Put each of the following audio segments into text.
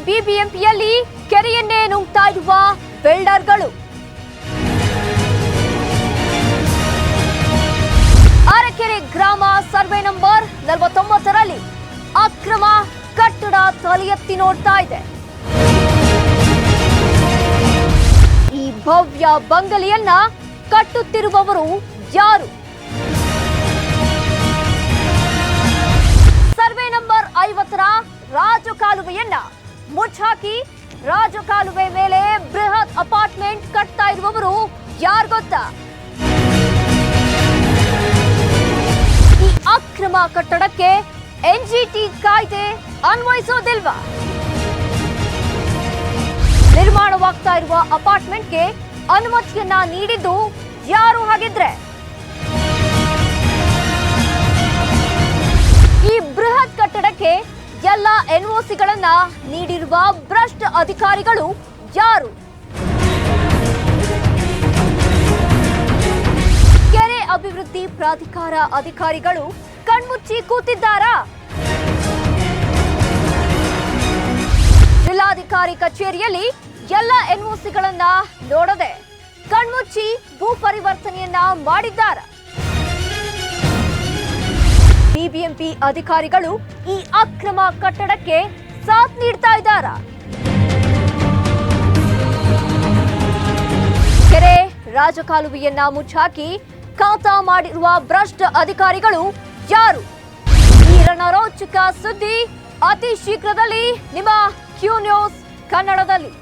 ಬಿಬಿಎಂಪಿಯಲ್ಲಿ ಕೆರೆಯನ್ನೇ ನುಂಗ್ತಾ ಇರುವ ಬಿಲ್ಡರ್ಗಳು. ಅರಕೆರೆ ಗ್ರಾಮ survey number 49ರಲ್ಲಿ ಅಕ್ರಮ ಕಟ್ಟಡ ತಲೆ ಎತ್ತಿ ನೋಡ್ತಾ ಇದೆ. ಈ ಭವ್ಯ ಬಂಗಲೆಯನ್ನ ಕಟ್ಟುತ್ತಿರುವವರು ಯಾರು? ಸರ್ವೆ ನಂಬರ್ 50ರ ರಾಜಕಾಲುವೆಯನ್ನ ಮುಚ್ಚಾಕಿ ರಾಜಕಾಲುವೆ ಮೇಲೆ ಬೃಹತ್ ಅಪಾರ್ಟ್ಮೆಂಟ್ ಕಟ್ತಾ ಇರುವವರು ಯಾರು ಗೊತ್ತಾ? ಈ ಅಕ್ರಮ ಕಟ್ಟಡಕ್ಕೆ ಎನ್ಜಿಟಿ ಕಾಯ್ದೆ ಅನ್ವಯಿಸೋದಿಲ್ವಾ? ನಿರ್ಮಾಣವಾಗ್ತಾ ಇರುವ ಅಪಾರ್ಟ್ಮೆಂಟ್ಗೆ ಅನುಮತಿಯನ್ನ ನೀಡಿದ್ದು ಯಾರು ಹಾಗಿದ್ರೆ? ಈ ಬೃಹತ್ ಕಟ್ಟಡಕ್ಕೆ ಎಲ್ಲ ಎನ್ಒಸಿಗಳನ್ನ ನೀಡಿರುವ ಭ್ರಷ್ಟ ಅಧಿಕಾರಿಗಳು ಯಾರು? ಕೆರೆ ಅಭಿವೃದ್ಧಿ ಪ್ರಾಧಿಕಾರ ಅಧಿಕಾರಿಗಳು ಕಣ್ಮುಚ್ಚಿ ಕೂತಿದ್ದಾರಾ? ಜಿಲ್ಲಾಧಿಕಾರಿ ಕಚೇರಿಯಲ್ಲಿ ಎಲ್ಲ ಎನ್ಒಸಿಗಳನ್ನ ನೋಡದೆ ಕಣ್ಮುಚ್ಚಿ ಭೂ ಪರಿವರ್ತನೆಯನ್ನ ಮಾಡಿದ್ದಾರ? ಬಿಬಿಎಂಪಿ ಅಧಿಕಾರಿಗಳು ಈ ಅಕ್ರಮ ಕಟ್ಟಡಕ್ಕೆ ಸಾಥ್ ನೀಡ್ತಾ ಇದ್ದಾರ? ಕೆರೆ ರಾಜಕಾಲುವೆಯನ್ನ ಮುಚ್ಚಾಕಿ ಖಾತಾ ಮಾಡಿರುವ ಭ್ರಷ್ಟ ಅಧಿಕಾರಿಗಳು ಯಾರು? ಈ ರಣರೋಚಕ ಸುದ್ದಿ ಅತಿ ಶೀಘ್ರದಲ್ಲಿ ನಿಮ್ಮ ಕ್ಯೂ ನ್ಯೂಸ್ ಕನ್ನಡದಲ್ಲಿ.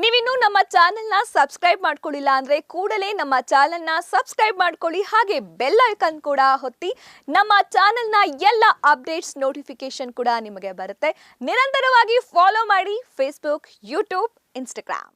ನೀವಿನ್ನೂ ನಮ್ಮ ಚಾನೆಲ್ನ ಸಬ್ಸ್ಕ್ರೈಬ್ ಮಾಡ್ಕೊಳ್ಳಿಲ್ಲ ಅಂದ್ರೆ ಕೂಡಲೇ ನಮ್ಮ ಚಾನೆಲ್ನ ಸಬ್ಸ್ಕ್ರೈಬ್ ಮಾಡ್ಕೊಳ್ಳಿ. ಹಾಗೆ ಬೆಲ್ ಐಕಾನ್ ಕೂಡ ಒತ್ತಿ ನಮ್ಮ ಚಾನೆಲ್ನ ಎಲ್ಲ ಅಪ್ಡೇಟ್ಸ್ ನೋಟಿಫಿಕೇಶನ್ ಕೂಡ ನಿಮಗೆ ಬರುತ್ತೆ. ನಿರಂತರವಾಗಿ ಫಾಲೋ ಮಾಡಿ ಫೇಸ್ಬುಕ್, ಯೂಟ್ಯೂಬ್, ಇನ್ಸ್ಟಾಗ್ರಾಮ್.